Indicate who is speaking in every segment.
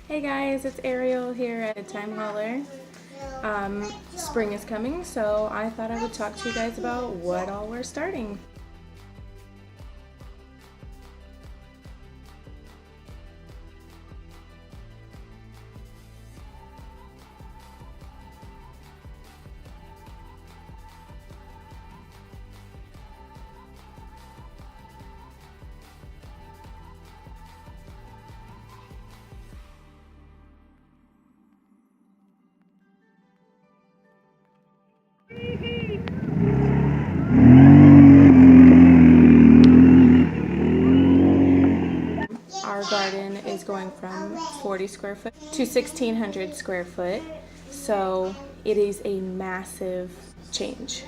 Speaker 1: Hey guys, it's Ariel here at Time Holler. Spring is coming, so I thought I would talk to you guys about what all we're starting. Our garden is going from 40 square foot to 1,600 square foot, so it is a massive change.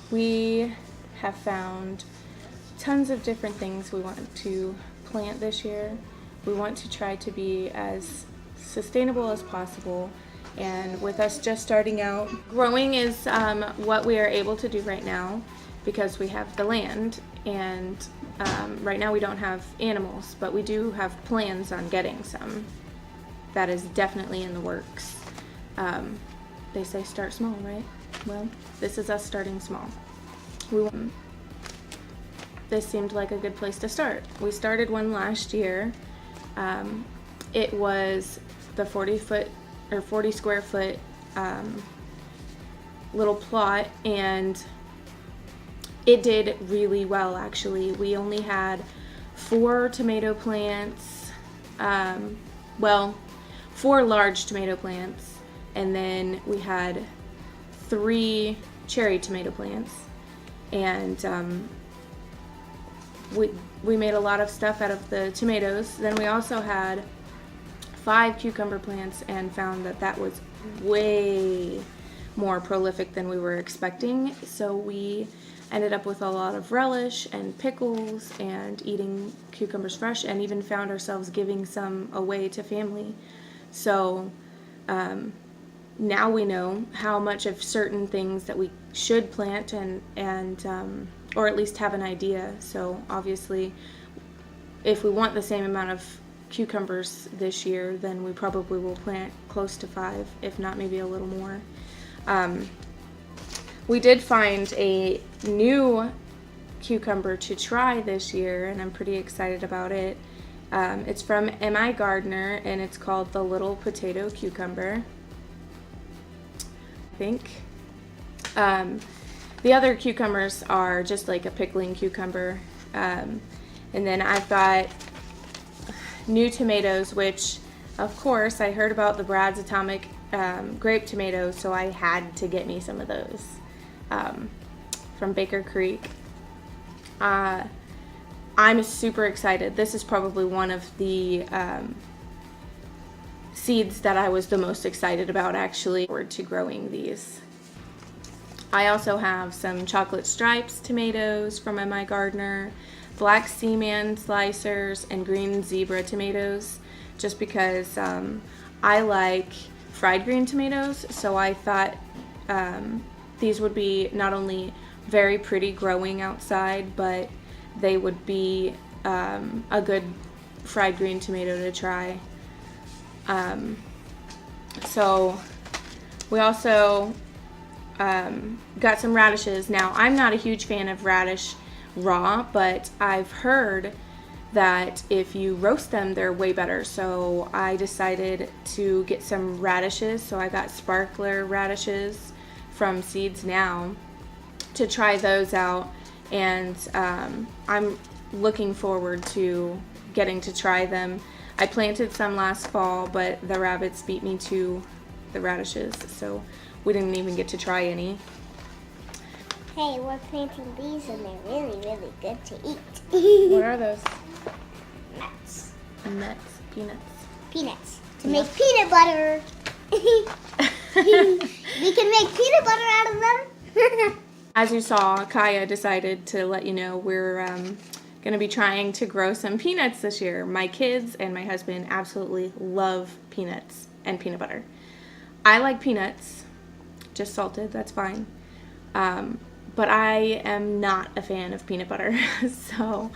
Speaker 1: We have found tons of different things we want to plant this year. We want to try to be as sustainable as possible, and with us just starting out, growing is what we are able to do right now because we have the land, and right now we don't have animals, but we do have plans on getting some. That is definitely in the works. They say start small, right? Well, this is us starting small. This seemed like a good place to start. We started one last year. It was the 40 square foot little plot, and it did really well actually. We only had 4 tomato plants, 4 large tomato plants, and then we had 3 cherry tomato plants, and we made a lot of stuff out of the tomatoes. Then we also had 5 cucumber plants and found that that was way more prolific than we were expecting. So we ended up with a lot of relish and pickles and eating cucumbers fresh, and even found ourselves giving some away to family. So now we know how much of certain things that we should plant and or at least have an idea. So obviously, if we want the same amount of cucumbers this year, then we probably will plant close to 5, if not maybe a little more. We did find a new cucumber to try this year, and I'm pretty excited about it. It's from M.I. Gardner, and it's called the Little Potato Cucumber, I think. The other cucumbers are just like a pickling cucumber. And then I've got new tomatoes, which of course I heard about the Brad's Atomic grape tomatoes, so I had to get me some of those from Baker Creek. I'm super excited. This is probably one of the seeds that I was the most excited about, actually, forward to growing these. I also have some chocolate stripes tomatoes from M.I. Gardner, black seaman slicers, and green zebra tomatoes, just because I like fried green tomatoes, so I thought these would be not only very pretty growing outside, but they would be a good fried green tomato to try. So we also got some radishes. Now, I'm not a huge fan of radish raw, but I've heard that if you roast them, they're way better. So I decided to get some radishes. So I got sparkler radishes from Seeds Now to try those out, and I'm looking forward to getting to try them. I planted some last fall, but the rabbits beat me to the radishes, so we didn't even get to try any.
Speaker 2: Hey, we're planting these and they're really, really good to eat.
Speaker 1: What are those?
Speaker 2: Nuts.
Speaker 1: Nuts, peanuts.
Speaker 2: Peanuts. To make peanut butter. We can make peanut butter out of them.
Speaker 1: As you saw, Kaya decided to let you know we're going to be trying to grow some peanuts this year. My kids and my husband absolutely love peanuts and peanut butter. I like peanuts, just salted, that's fine. But I am not a fan of peanut butter. So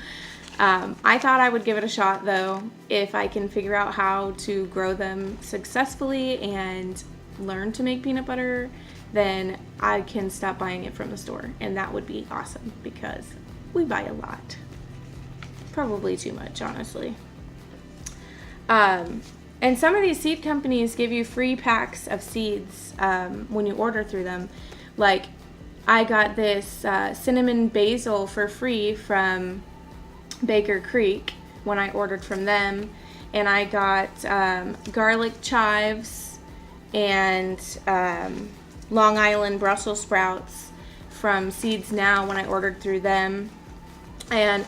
Speaker 1: I thought I would give it a shot though. If I can figure out how to grow them successfully and learn to make peanut butter, then I can stop buying it from the store. And that would be awesome because we buy a lot. Probably too much, honestly. And some of these seed companies give you free packs of seeds when you order through them. Like, I got this cinnamon basil for free from Baker Creek when I ordered from them. And I got garlic chives and Long Island Brussels sprouts from Seeds Now when I ordered through them. And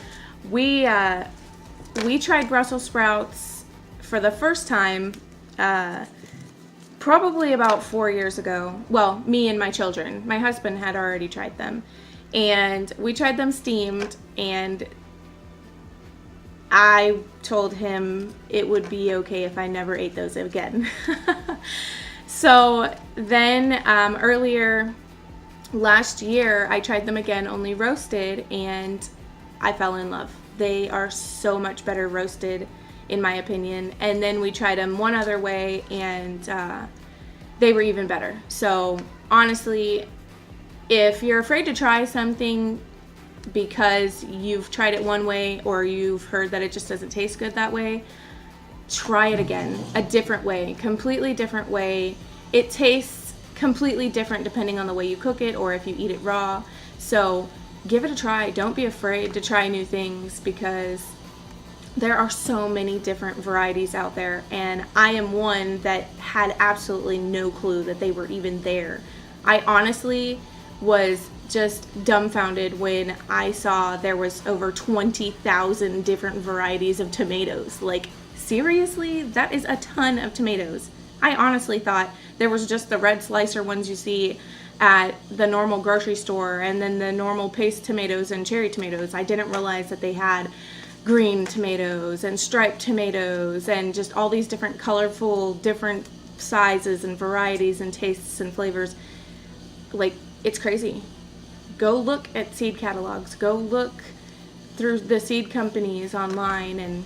Speaker 1: we tried Brussels sprouts for the first time probably about 4 years ago. Well, me and my children. My husband had already tried them. And we tried them steamed, and I told him it would be okay if I never ate those again. So then earlier last year, I tried them again, only roasted, and I fell in love. They are so much better roasted, in my opinion. And then we tried them one other way, and they were even better. So honestly, if you're afraid to try something because you've tried it one way or you've heard that it just doesn't taste good that way, try it again, a different way, completely different way. It tastes completely different depending on the way you cook it or if you eat it raw. So give it a try. Don't be afraid to try new things because there are so many different varieties out there, and I am one that had absolutely no clue that they were even there. I honestly was just dumbfounded when I saw there was over 20,000 different varieties of tomatoes. Like, seriously? That is a ton of tomatoes. I honestly thought there was just the red slicer ones you see at the normal grocery store and then the normal paste tomatoes and cherry tomatoes. I didn't realize that they had green tomatoes and striped tomatoes and just all these different colorful, different sizes and varieties and tastes and flavors. Like, it's crazy. Go look at seed catalogs. Go look through the seed companies online and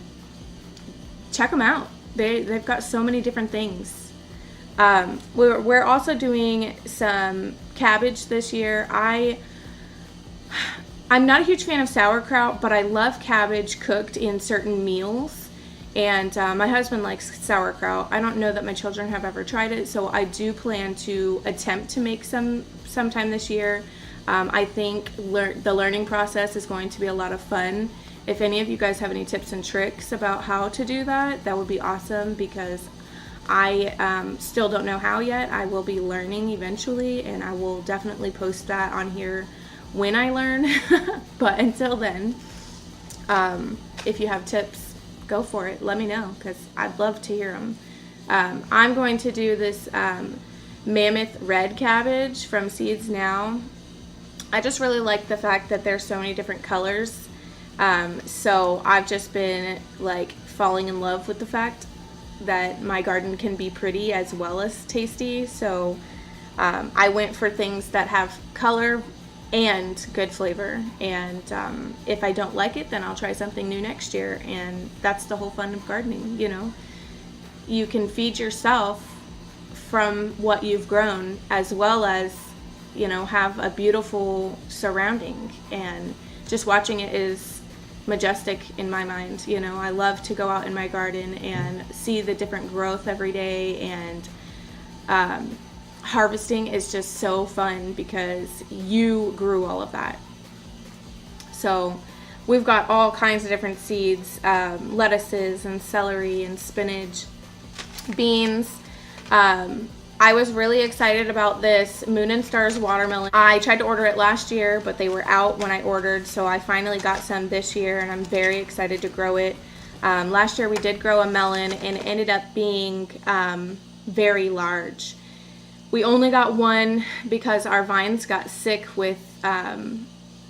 Speaker 1: check them out. They've got so many different things. We're also doing some cabbage this year. I'm not a huge fan of sauerkraut, but I love cabbage cooked in certain meals. And my husband likes sauerkraut. I don't know that my children have ever tried it, so I do plan to attempt to make some sometime this year. I think the learning process is going to be a lot of fun. If any of you guys have any tips and tricks about how to do that, that would be awesome because I still don't know how yet. I will be learning eventually, and I will definitely post that on here when I learn. But until then, if you have tips, go for it. Let me know because I'd love to hear them. I'm going to do this mammoth red cabbage from Seeds Now. I just really like the fact that there's so many different colors. So I've just been like falling in love with the fact that my garden can be pretty as well as tasty. So I went for things that have color and good flavor, and if I don't like it, then I'll try something new next year. And that's the whole fun of gardening. You know, you can feed yourself from what you've grown as well as, you know, have a beautiful surrounding, and just watching it is majestic in my mind. You know, I love to go out in my garden and see the different growth every day, and harvesting is just so fun because you grew all of that. So we've got all kinds of different seeds, lettuces and celery and spinach, beans. I was really excited about this Moon and Stars watermelon. I tried to order it last year, but they were out when I ordered, so I finally got some this year, and I'm very excited to grow it. Last year we did grow a melon, and it ended up being very large. We only got one because our vines got sick with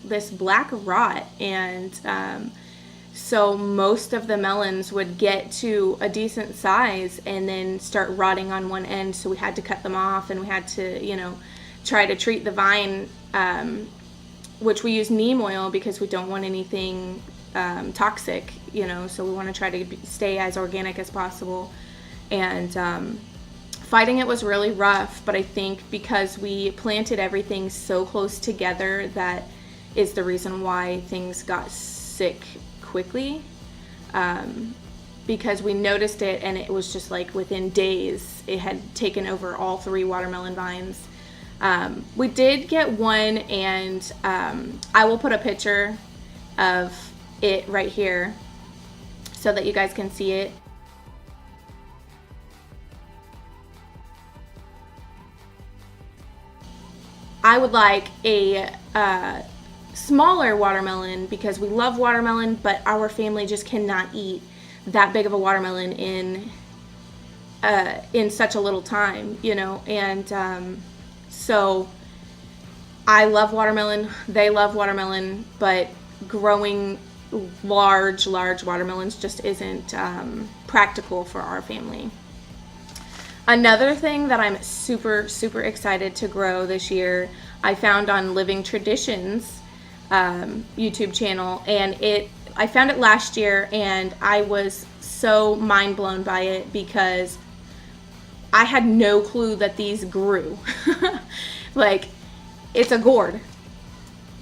Speaker 1: this black rot, and so most of the melons would get to a decent size and then start rotting on one end, so we had to cut them off, and we had to, you know, try to treat the vine, which we use neem oil because we don't want anything toxic, so we want to try to stay as organic as possible. And fighting it was really rough, but I think because we planted everything so close together, that is the reason why things got sick quickly. Because we noticed it, and it was just like within days it had taken over all 3 watermelon vines. We did get one, and I will put a picture of it right here so that you guys can see it. I would like a smaller watermelon because we love watermelon, but our family just cannot eat that big of a watermelon in such a little time, and so I love watermelon, they love watermelon, but growing large watermelons just isn't practical for our family. Another thing that I'm super excited to grow this year, I found on Living Traditions YouTube channel, and I found it last year, and I was so mind blown by it because I had no clue that these grew. Like, it's a gourd,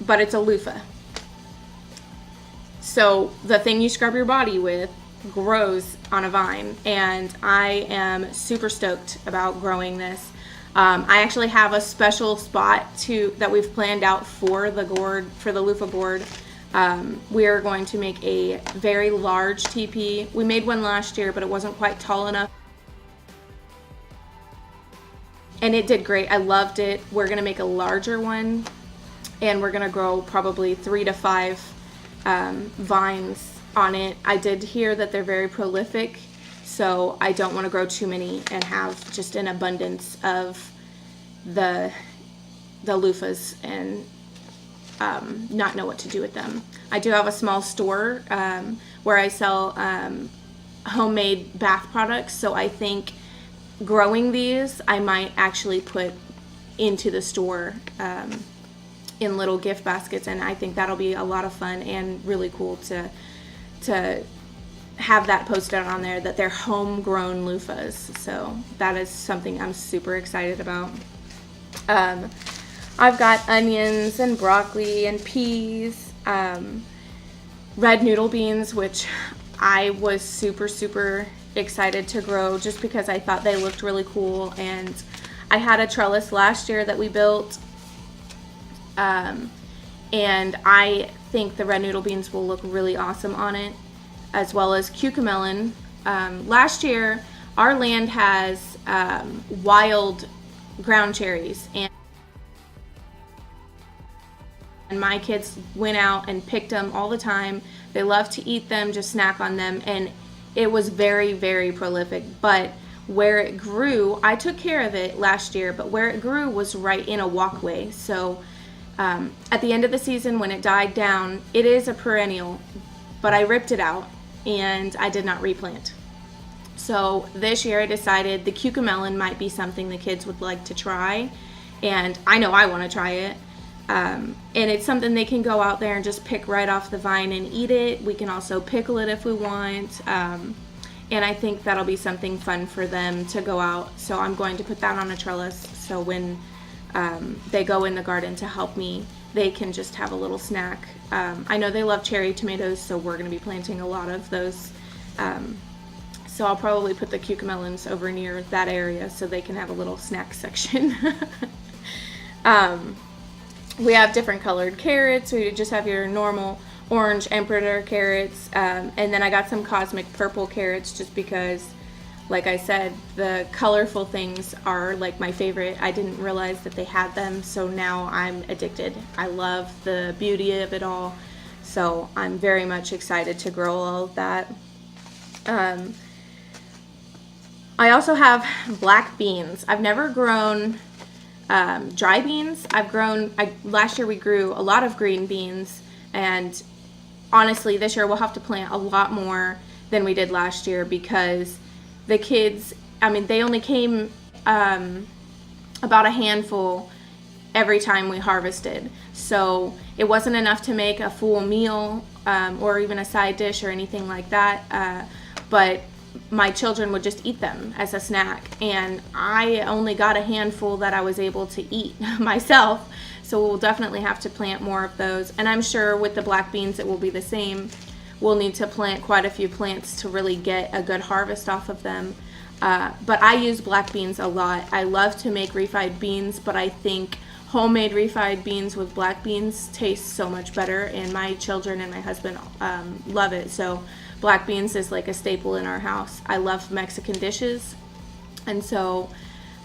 Speaker 1: but it's a loofah. So the thing you scrub your body with grows on a vine, and I am super stoked about growing this. I actually have a special spot that we've planned out for the loofah gourd. We are going to make a very large teepee. We made one last year, but it wasn't quite tall enough, and it did great. I loved it. We're gonna make a larger one, and we're gonna grow probably 3 to 5 vines on it. I did hear that they're very prolific, so I don't want to grow too many and have just an abundance of the loofahs and not know what to do with them. I do have a small store where I sell homemade bath products, so I think growing these I might actually put into the store in little gift baskets, and I think that'll be a lot of fun and really cool to have that posted on there, that they're homegrown loofahs. So that is something I'm super excited about. I've got onions and broccoli and peas, red noodle beans, which I was super excited to grow just because I thought they looked really cool. And I had a trellis last year that we built, and I think the red noodle beans will look really awesome on it, as well as cucamelon. Last year, our land has wild ground cherries, and my kids went out and picked them all the time. They love to eat them, just snack on them, and it was very prolific. But where it grew, I took care of it last year, but where it grew was right in a walkway. So at the end of the season, when it died down, it is a perennial, but I ripped it out and I did not replant. So this year I decided the cucamelon might be something the kids would like to try, and I know I want to try it. And it's something they can go out there and just pick right off the vine and eat it. We can also pickle it if we want, and I think that'll be something fun for them to go out. So I'm going to put that on a trellis, so when they go in the garden to help me, they can just have a little snack. I know they love cherry tomatoes, so we're going to be planting a lot of those. So I'll probably put the cucamelons over near that area so they can have a little snack section. We have different colored carrots. We just have your normal orange emperor carrots, and then I got some cosmic purple carrots just because, like I said, the colorful things are like my favorite. I didn't realize that they had them, so now I'm addicted. I love the beauty of it all, so I'm very much excited to grow all of that. I also have black beans. I've never grown dry beans. Last year we grew a lot of green beans, and honestly this year we'll have to plant a lot more than we did last year because the kids, they only came about a handful every time we harvested. So it wasn't enough to make a full meal or even a side dish or anything like that. But my children would just eat them as a snack, and I only got a handful that I was able to eat myself. So we'll definitely have to plant more of those, and I'm sure with the black beans it will be the same. We'll need to plant quite a few plants to really get a good harvest off of them. But I use black beans a lot. I love to make refried beans, but I think homemade refried beans with black beans taste so much better, and my children and my husband love it. So black beans is like a staple in our house. I love Mexican dishes, and so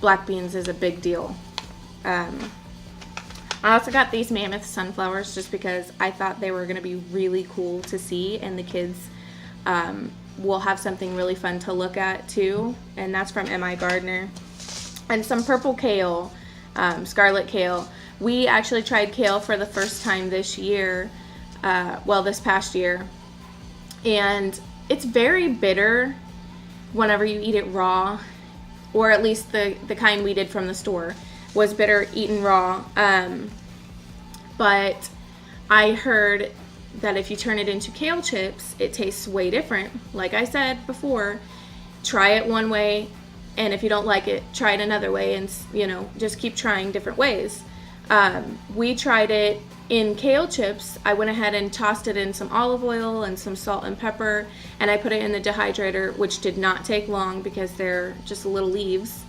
Speaker 1: black beans is a big deal. I also got these mammoth sunflowers just because I thought they were going to be really cool to see, and the kids will have something really fun to look at too. And that's from M.I. Gardner. And some purple kale, scarlet kale. We actually tried kale for the first time this year, this past year. And it's very bitter whenever you eat it raw, or at least the kind we did from the store was bitter eaten raw. But I heard that if you turn it into kale chips, it tastes way different. Like I said before, try it one way, and if you don't like it, try it another way, and just keep trying different ways. We tried it in kale chips. I went ahead and tossed it in some olive oil and some salt and pepper, and I put it in the dehydrator, which did not take long because they're just little leaves.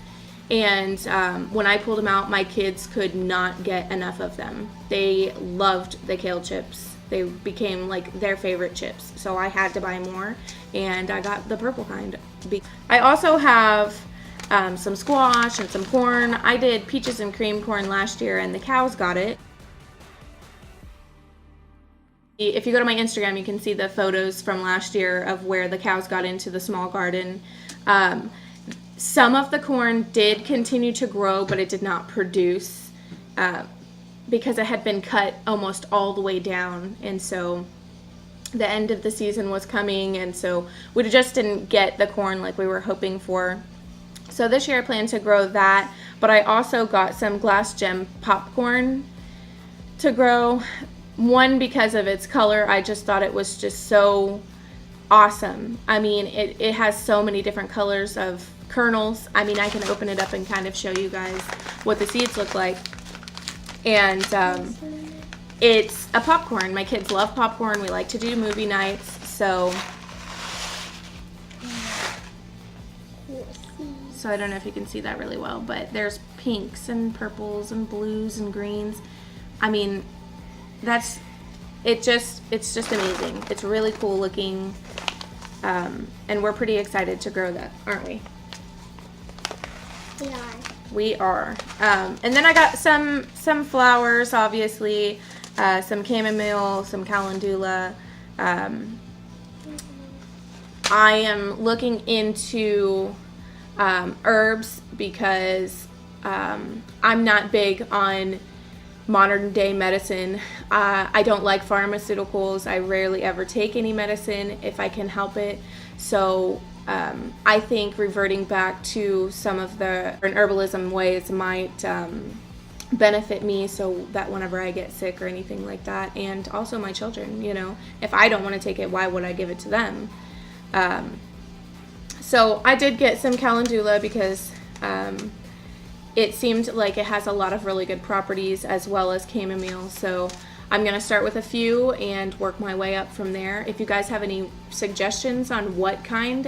Speaker 1: And when I pulled them out, my kids could not get enough of them. They loved the kale chips. They became like their favorite chips. So I had to buy more, and I got the purple kind. I also have some squash and some corn. I did peaches and cream corn last year, and the cows got it. If you go to my Instagram, you can see the photos from last year of where the cows got into the small garden. Some of the corn did continue to grow, but it did not produce because it had been cut almost all the way down, and so the end of the season was coming, and so we just didn't get the corn like we were hoping for. So this year I plan to grow that, but I also got some glass gem popcorn to grow. One, because of its color. I just thought it was just so awesome. I mean, it has so many different colors of kernels. I mean, I can open it up and kind of show you guys what the seeds look like. And it's a popcorn. My kids love popcorn. We like to do movie nights, so I don't know if you can see that really well, but there's pinks and purples and blues and greens. I mean, it's just amazing. It's really cool looking, and we're pretty excited to grow that, aren't we? We are. And then I got some flowers, obviously, some chamomile, some calendula. I am looking into herbs because I'm not big on modern day medicine. I don't like pharmaceuticals. I rarely ever take any medicine if I can help it. So I think reverting back to some of the herbalism ways might benefit me, so that whenever I get sick or anything like that, and also my children, if I don't want to take it, why would I give it to them? So I did get some calendula because it seemed like it has a lot of really good properties, as well as chamomile. So I'm going to start with a few and work my way up from there. If you guys have any suggestions on what kind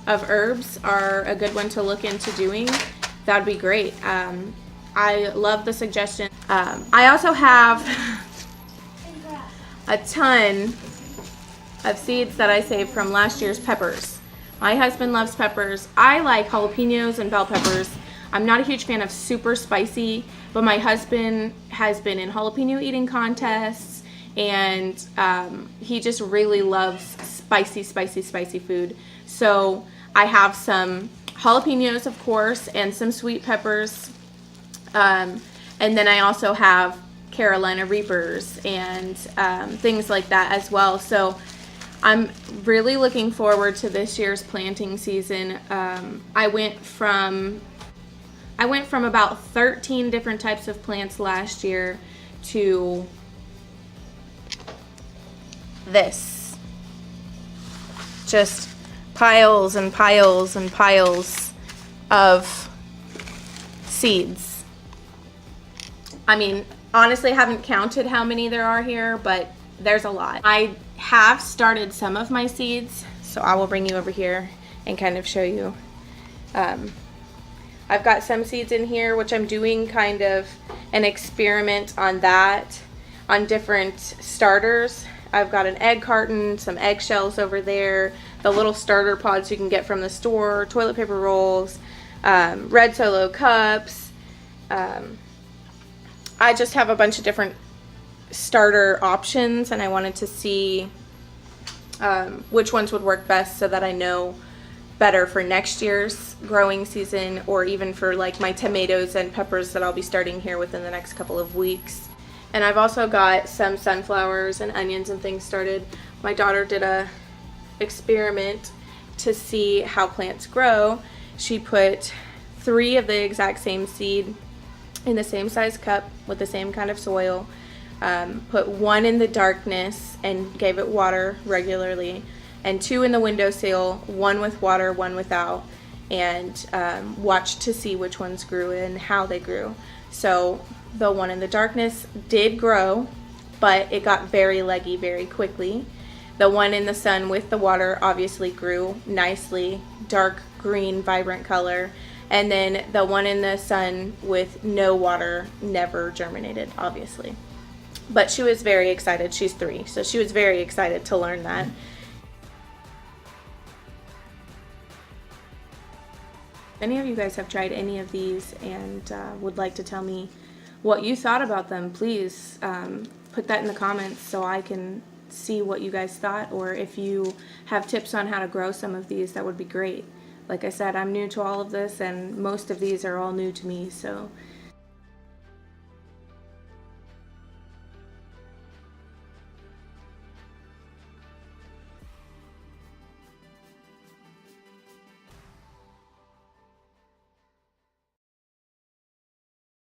Speaker 1: of herbs are a good one to look into doing, that'd be great. I love the suggestion. I also have a ton of seeds that I saved from last year's peppers. My husband loves peppers. I like jalapenos and bell peppers. I'm not a huge fan of super spicy, but my husband has been in jalapeno eating contests, and he just really loves spicy food. So I have some jalapenos, of course, and some sweet peppers. And then I also have Carolina Reapers and things like that as well. So I'm really looking forward to this year's planting season. I went from about 13 different types of plants last year to this. Just piles and piles and piles of seeds. I mean, honestly, I haven't counted how many there are here, but there's a lot. I have started some of my seeds, so I will bring you over here and kind of show you. I've got some seeds in here, which I'm doing kind of an experiment on that, on different starters. I've got an egg carton, some eggshells over there, the little starter pods you can get from the store, toilet paper rolls, red Solo cups. I just have a bunch of different starter options, and I wanted to see which ones would work best so that I know better for next year's growing season, or even for like my tomatoes and peppers that I'll be starting here within the next couple of weeks. And I've also got some sunflowers and onions and things started. My daughter did a experiment to see how plants grow. She put 3 of the exact same seed in the same size cup with the same kind of soil, put 1 in the darkness and gave it water regularly, and 2 in the windowsill, 1 with water, 1 without, and watched to see which ones grew and how they grew. So the one in the darkness did grow, but it got very leggy very quickly. The one in the sun with the water obviously grew nicely, dark green, vibrant color. And then the one in the sun with no water never germinated, obviously. But she was very excited. She's 3, so she was very excited to learn that. If any of you guys have tried any of these and would like to tell me what you thought about them, please put that in the comments so I can see what you guys thought, or if you have tips on how to grow some of these, that would be great. Like I said, I'm new to all of this, and most of these are all new to me, so